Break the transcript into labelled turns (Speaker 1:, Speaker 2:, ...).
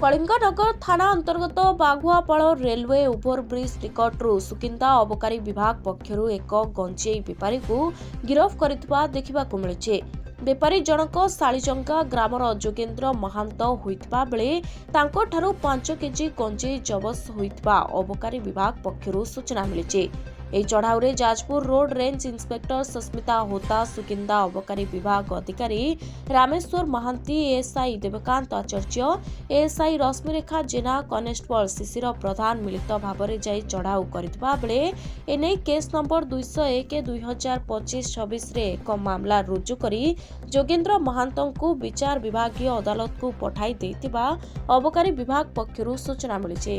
Speaker 1: कलिंगनगर थाना अंतर्गत बाघुआपाड़ railway overbridge निकटू Sukinda अबकारी विभाग पक्षर एक गंजेई बेपारी को गिरफ्त करथिबा देखिबाकु मिलिछि। बेपारी जनक सालीजंगा ग्रामर जोगेन्द्र महांत होइतबा बेले तांको ठारू 5 केजी गंजेई जबत होइतबा अबकारी विभाग पक्षर सूचना मिलिछि। এই चढ़ाऊ Jajpur road range inspector Sasmita Hota Sukinda अबकारी विभाग अधिकारी Rameswar Mohanty ASI Debakanta Acharya ASI Rashmirekha Jena constable Sishir Pradhan मिलित भाव में जाई चढ़ाऊ करथिबा बेले एने केस नंबर 201/2025-26 रे एक मामला रुजु करी जोगेन्द्र महांत को विचार विभागीय अदालत को पठाई देथिबा अबकारी विभाग पक्षरु सूचना मिलिछि।